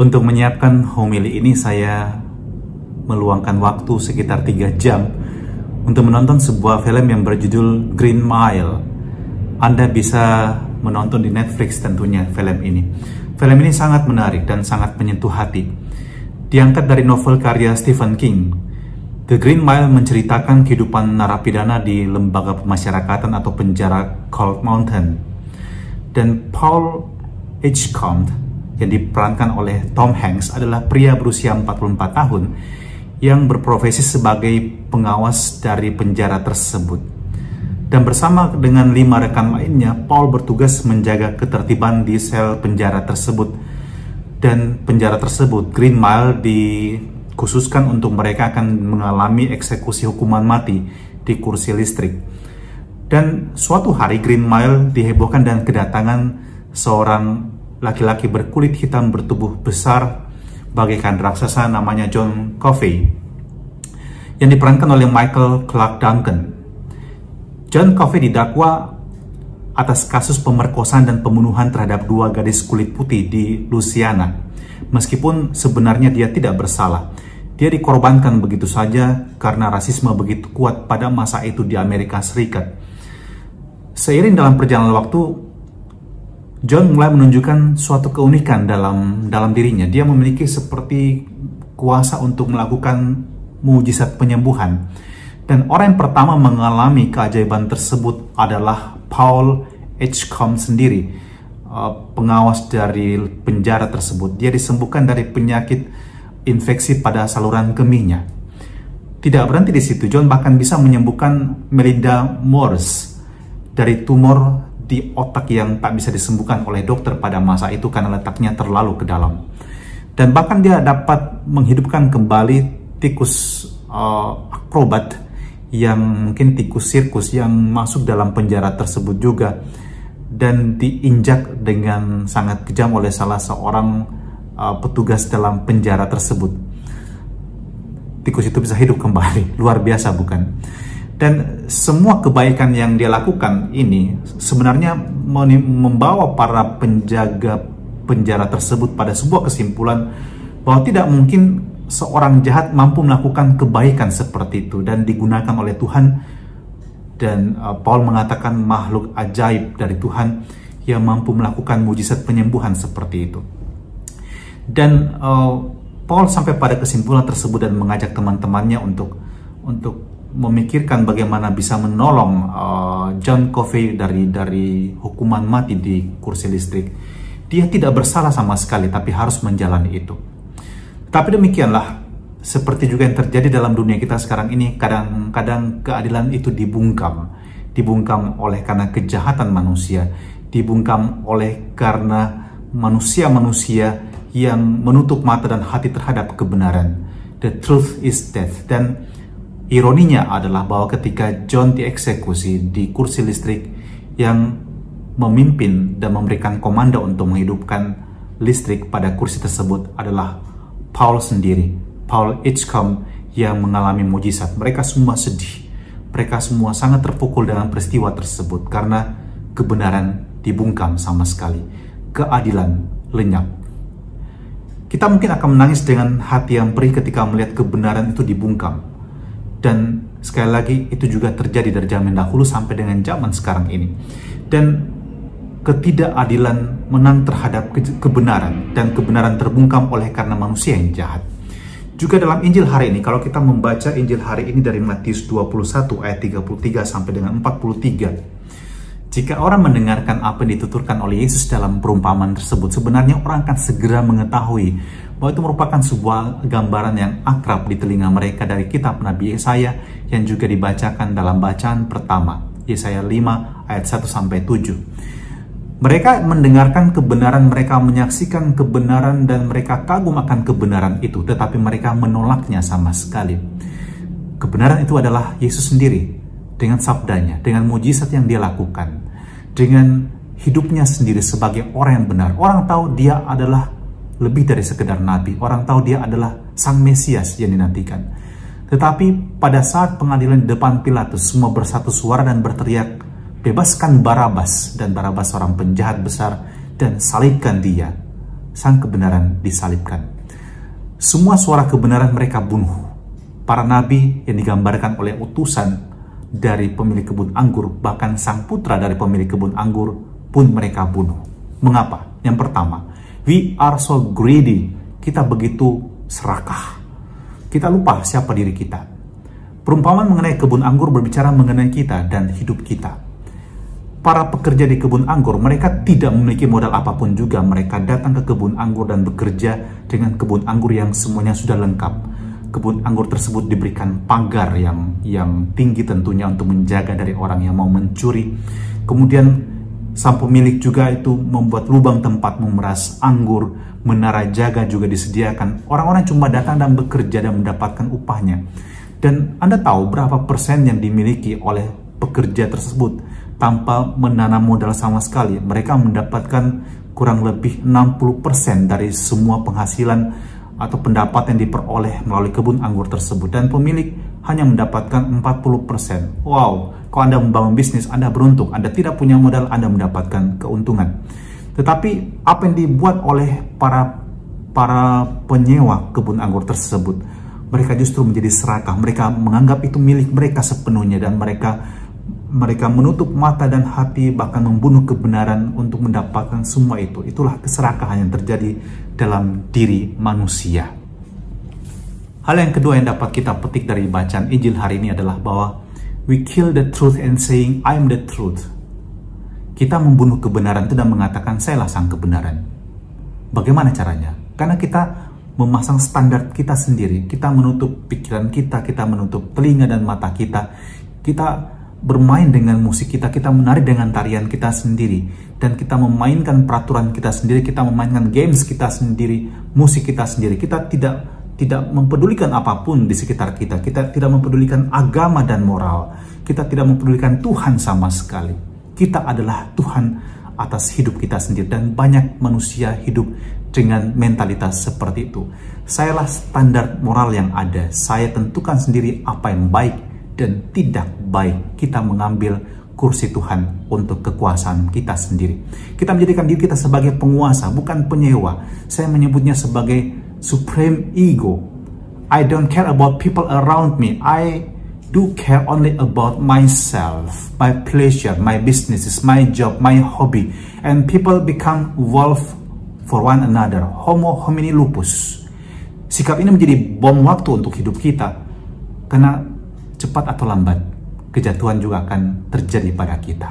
Untuk menyiapkan homili ini saya meluangkan waktu sekitar 3 jam untuk menonton sebuah film yang berjudul Green Mile. Anda bisa menonton di Netflix tentunya film ini. Film ini sangat menarik dan sangat menyentuh hati. Diangkat dari novel karya Stephen King. The Green Mile menceritakan kehidupan narapidana di lembaga pemasyarakatan atau penjara Cold Mountain. Dan Paul Edgecombe yang diperankan oleh Tom Hanks adalah pria berusia 44 tahun yang berprofesi sebagai pengawas dari penjara tersebut. Dan bersama dengan 5 rekan lainnya, Paul bertugas menjaga ketertiban di sel penjara tersebut. Dan penjara tersebut, Green Mile, dikhususkan untuk mereka akan mengalami eksekusi hukuman mati di kursi listrik. Dan suatu hari Green Mile dihebohkan dengan kedatangan seorang laki-laki berkulit hitam bertubuh besar bagaikan raksasa namanya John Coffey yang diperankan oleh Michael Clarke Duncan. John Coffey didakwa atas kasus pemerkosaan dan pembunuhan terhadap 2 gadis kulit putih di Louisiana. Meskipun sebenarnya dia tidak bersalah, dia dikorbankan begitu saja karena rasisme begitu kuat pada masa itu di Amerika Serikat. Seiring dalam perjalanan waktu, John mulai menunjukkan suatu keunikan dalam dirinya. Dia memiliki seperti kuasa untuk melakukan mujizat penyembuhan. Dan orang yang pertama mengalami keajaiban tersebut adalah Paul Edgecombe sendiri, pengawas dari penjara tersebut. Dia disembuhkan dari penyakit infeksi pada saluran kemihnya. Tidak berhenti di situ, John bahkan bisa menyembuhkan Melinda Morse dari tumor di otak yang tak bisa disembuhkan oleh dokter pada masa itu karena letaknya terlalu ke dalam. Dan bahkan dia dapat menghidupkan kembali tikus akrobat yang mungkin tikus sirkus yang masuk dalam penjara tersebut juga dan diinjak dengan sangat kejam oleh salah seorang petugas dalam penjara tersebut. Tikus itu bisa hidup kembali, luar biasa bukan? Dan semua kebaikan yang dia lakukan ini sebenarnya membawa para penjaga penjara tersebut pada sebuah kesimpulan bahwa tidak mungkin seorang jahat mampu melakukan kebaikan seperti itu dan digunakan oleh Tuhan. Dan Paul mengatakan makhluk ajaib dari Tuhan yang mampu melakukan mujizat penyembuhan seperti itu. Dan Paul sampai pada kesimpulan tersebut dan mengajak teman-temannya untuk memikirkan bagaimana bisa menolong John Coffey dari hukuman mati di kursi listrik. Dia tidak bersalah sama sekali, tapi harus menjalani itu. Tapi demikianlah, seperti juga yang terjadi dalam dunia kita sekarang ini, kadang-kadang keadilan itu dibungkam oleh karena kejahatan manusia, dibungkam oleh karena manusia-manusia yang menutup mata dan hati terhadap kebenaran. The truth is death. Dan ironinya adalah bahwa ketika John dieksekusi di kursi listrik, yang memimpin dan memberikan komando untuk menghidupkan listrik pada kursi tersebut adalah Paul sendiri, Paul Edgecombe, yang mengalami mujizat. Mereka semua sedih, mereka semua sangat terpukul dengan peristiwa tersebut karena kebenaran dibungkam sama sekali, keadilan lenyap. Kita mungkin akan menangis dengan hati yang perih ketika melihat kebenaran itu dibungkam. Dan sekali lagi itu juga terjadi dari zaman dahulu sampai dengan zaman sekarang ini. Dan ketidakadilan menang terhadap kebenaran, dan kebenaran terbungkam oleh karena manusia yang jahat. Juga dalam Injil hari ini, kalau kita membaca Injil hari ini dari Matius 21 ayat 33 sampai dengan 43. Jika orang mendengarkan apa yang dituturkan oleh Yesus dalam perumpamaan tersebut, sebenarnya orang akan segera mengetahui bahwa itu merupakan sebuah gambaran yang akrab di telinga mereka dari kitab Nabi Yesaya yang juga dibacakan dalam bacaan pertama, Yesaya 5 ayat 1 sampai 7. Mereka mendengarkan kebenaran, mereka menyaksikan kebenaran, dan mereka kagum akan kebenaran itu, tetapi mereka menolaknya sama sekali. Kebenaran itu adalah Yesus sendiri, dengan sabdanya, dengan mujizat yang dia lakukan, dengan hidupnya sendiri sebagai orang yang benar. Orang tahu dia adalah lebih dari sekedar nabi, orang tahu dia adalah sang Mesias yang dinantikan. Tetapi pada saat pengadilan di depan Pilatus, semua bersatu suara dan berteriak, "Bebaskan Barabas," dan Barabas seorang penjahat besar, dan salibkan dia. sang kebenaran disalibkan. Semua suara kebenaran mereka bunuh. Para nabi yang digambarkan oleh utusan dari pemilik kebun anggur, bahkan sang putra dari pemilik kebun anggur pun mereka bunuh. Mengapa? Yang pertama, we are so greedy. Kita begitu serakah. Kita lupa siapa diri kita. Perumpamaan mengenai kebun anggur berbicara mengenai kita dan hidup kita. Para pekerja di kebun anggur, mereka tidak memiliki modal apapun juga. Mereka datang ke kebun anggur dan bekerja dengan kebun anggur yang semuanya sudah lengkap. Kebun anggur tersebut diberikan pagar yang tinggi tentunya untuk menjaga dari orang yang mau mencuri. Kemudian sang pemilik juga itu membuat lubang tempat memeras anggur, menara jaga juga disediakan. Orang-orang cuma datang dan bekerja dan mendapatkan upahnya. Dan Anda tahu berapa persen yang dimiliki oleh pekerja tersebut? Tanpa menanam modal sama sekali, mereka mendapatkan kurang lebih 60% dari semua penghasilan atau pendapat yang diperoleh melalui kebun anggur tersebut. Dan pemilik hanya mendapatkan 40%. Wow, kalau Anda membangun bisnis, Anda beruntung. Anda tidak punya modal, Anda mendapatkan keuntungan. Tetapi apa yang dibuat oleh para penyewa kebun anggur tersebut, mereka justru menjadi serakah. Mereka menganggap itu milik mereka sepenuhnya, dan mereka menutup mata dan hati, bahkan membunuh kebenaran untuk mendapatkan semua itu. Itulah keserakahan yang terjadi dalam diri manusia. Hal yang kedua yang dapat kita petik dari bacaan Injil hari ini adalah bahwa we kill the truth and saying I am the truth. Kita membunuh kebenaran itu dan mengatakan sayalah sang kebenaran. Bagaimana caranya? Karena kita memasang standar kita sendiri. Kita menutup pikiran kita, kita menutup telinga dan mata kita. Kita bermain dengan musik kita, kita menari dengan tarian kita sendiri, dan kita memainkan peraturan kita sendiri, kita memainkan games kita sendiri, musik kita sendiri. Kita tidak mempedulikan apapun di sekitar kita. Kita tidak mempedulikan agama dan moral. Kita tidak mempedulikan Tuhan sama sekali. Kita adalah Tuhan atas hidup kita sendiri, dan banyak manusia hidup dengan mentalitas seperti itu. Sayalah standar moral yang ada. Saya tentukan sendiri apa yang baik dan tidak baik. Kita mengambil kursi Tuhan untuk kekuasaan kita sendiri. Kita menjadikan diri kita sebagai penguasa, bukan penyewa. Saya menyebutnya sebagai supreme ego. I don't care about people around me. I do care only about myself, my pleasure, my businesses, my job, my hobby. And people become wolf for one another. Homo homini lupus. Sikap ini menjadi bom waktu untuk hidup kita. Karena cepat atau lambat, kejatuhan juga akan terjadi pada kita.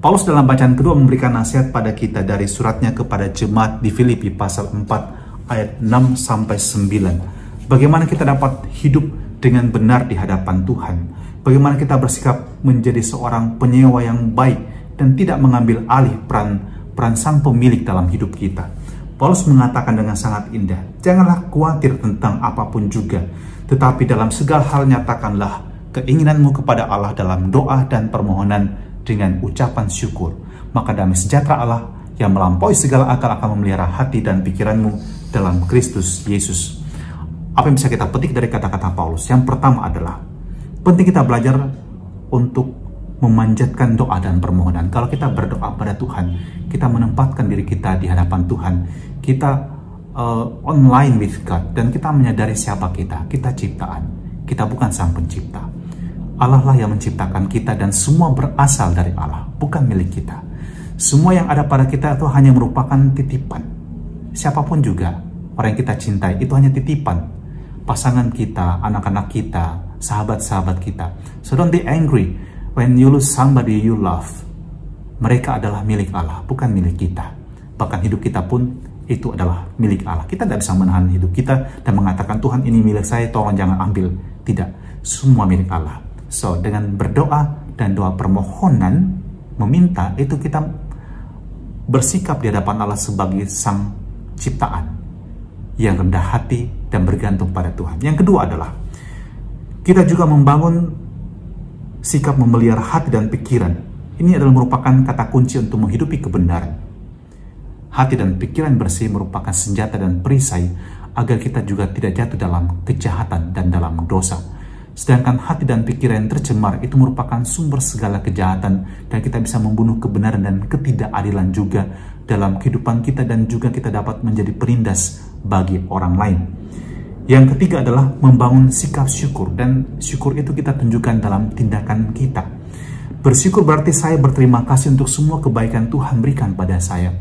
Paulus dalam bacaan kedua memberikan nasihat pada kita dari suratnya kepada jemaat di Filipi pasal 4 ayat 6-9. Bagaimana kita dapat hidup dengan benar di hadapan Tuhan. Bagaimana kita bersikap menjadi seorang penyewa yang baik dan tidak mengambil alih peran sang pemilik dalam hidup kita. Paulus mengatakan dengan sangat indah, janganlah khawatir tentang apapun juga, tetapi dalam segala hal nyatakanlah keinginanmu kepada Allah dalam doa dan permohonan dengan ucapan syukur. Maka damai sejahtera Allah yang melampaui segala akal akan memelihara hati dan pikiranmu dalam Kristus Yesus. Apa yang bisa kita petik dari kata-kata Paulus? Yang pertama adalah penting kita belajar untuk memanjatkan doa dan permohonan. Kalau kita berdoa pada Tuhan, kita menempatkan diri kita di hadapan Tuhan. Kita online with God, dan kita menyadari siapa kita. Kita ciptaan. Kita bukan sang pencipta. Allah lah yang menciptakan kita, dan semua berasal dari Allah, bukan milik kita. Semua yang ada pada kita itu hanya merupakan titipan. Siapapun juga, orang yang kita cintai itu hanya titipan. Pasangan kita, anak-anak kita, sahabat-sahabat kita. So don't be angry when you lose somebody you love. Mereka adalah milik Allah, bukan milik kita. Bahkan hidup kita pun itu adalah milik Allah. Kita tidak bisa menahan hidup kita dan mengatakan, Tuhan ini milik saya, tolong jangan ambil. Tidak, semua milik Allah. So, dengan berdoa dan doa permohonan, meminta, itu kita bersikap di hadapan Allah sebagai sang ciptaan yang rendah hati dan bergantung pada Tuhan. Yang kedua adalah, kita juga membangun sikap memelihara hati dan pikiran. Ini adalah merupakan kata kunci untuk menghidupi kebenaran. Hati dan pikiran bersih merupakan senjata dan perisai agar kita juga tidak jatuh dalam kejahatan dan dalam dosa. Sedangkan hati dan pikiran yang tercemar itu merupakan sumber segala kejahatan, dan kita bisa membunuh kebenaran dan ketidakadilan juga dalam kehidupan kita, dan juga kita dapat menjadi perindas bagi orang lain. Yang ketiga adalah membangun sikap syukur, dan syukur itu kita tunjukkan dalam tindakan kita. Bersyukur berarti saya berterima kasih untuk semua kebaikan Tuhan berikan pada saya.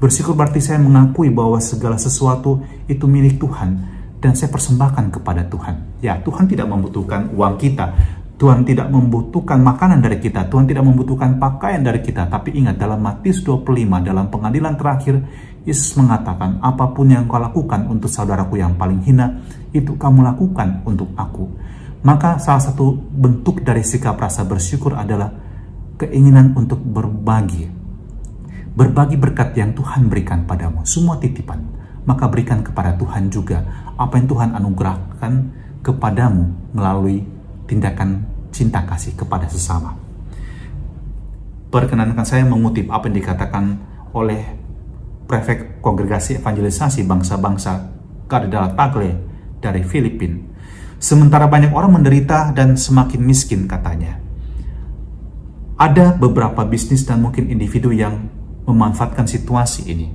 Bersyukur berarti saya mengakui bahwa segala sesuatu itu milik Tuhan dan saya persembahkan kepada Tuhan. Ya, Tuhan tidak membutuhkan uang kita, Tuhan tidak membutuhkan makanan dari kita, Tuhan tidak membutuhkan pakaian dari kita. Tapi ingat, dalam Matius 25, dalam pengadilan terakhir, Yesus mengatakan, apapun yang kau lakukan untuk saudaraku yang paling hina, itu kamu lakukan untuk aku. Maka salah satu bentuk dari sikap rasa bersyukur adalah keinginan untuk berbagi. Berbagi berkat yang Tuhan berikan padamu, semua titipan. Maka berikan kepada Tuhan juga apa yang Tuhan anugerahkan kepadamu melalui tindakan cinta kasih kepada sesama. Perkenankan saya mengutip apa yang dikatakan oleh Prefek Kongregasi Evangelisasi Bangsa-Bangsa Kardinal Tagle dari Filipina. Sementara banyak orang menderita dan semakin miskin, katanya, ada beberapa bisnis dan mungkin individu yang memanfaatkan situasi ini,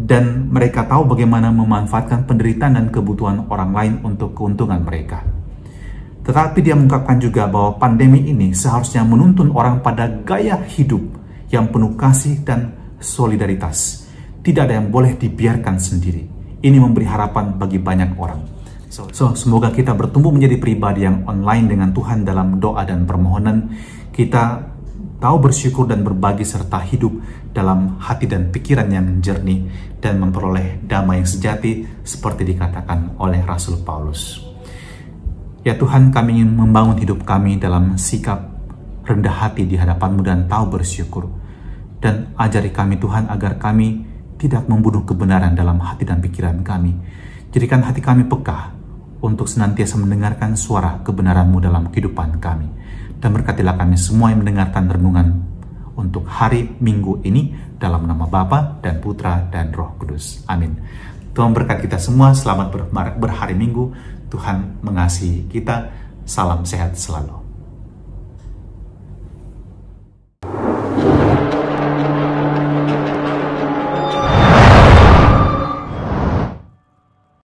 dan mereka tahu bagaimana memanfaatkan penderitaan dan kebutuhan orang lain untuk keuntungan mereka. Tetapi dia mengungkapkan juga bahwa pandemi ini seharusnya menuntun orang pada gaya hidup yang penuh kasih dan solidaritas. Tidak ada yang boleh dibiarkan sendiri. Ini memberi harapan bagi banyak orang. Semoga kita bertumbuh menjadi pribadi yang online dengan Tuhan dalam doa dan permohonan. Kita tahu bersyukur dan berbagi serta hidup dalam hati dan pikiran yang jernih dan memperoleh damai yang sejati seperti dikatakan oleh Rasul Paulus. Ya Tuhan, kami ingin membangun hidup kami dalam sikap rendah hati di hadapan-Mu dan tahu bersyukur. Dan ajari kami Tuhan agar kami tidak membunuh kebenaran dalam hati dan pikiran kami. Jadikan hati kami peka untuk senantiasa mendengarkan suara kebenaran-Mu dalam kehidupan kami. Dan berkatilah kami semua yang mendengarkan renungan untuk hari Minggu ini dalam nama Bapa dan Putra dan Roh Kudus. Amin. Tuhan berkat kita semua. Selamat berhari Minggu. Tuhan mengasihi kita. Salam sehat selalu.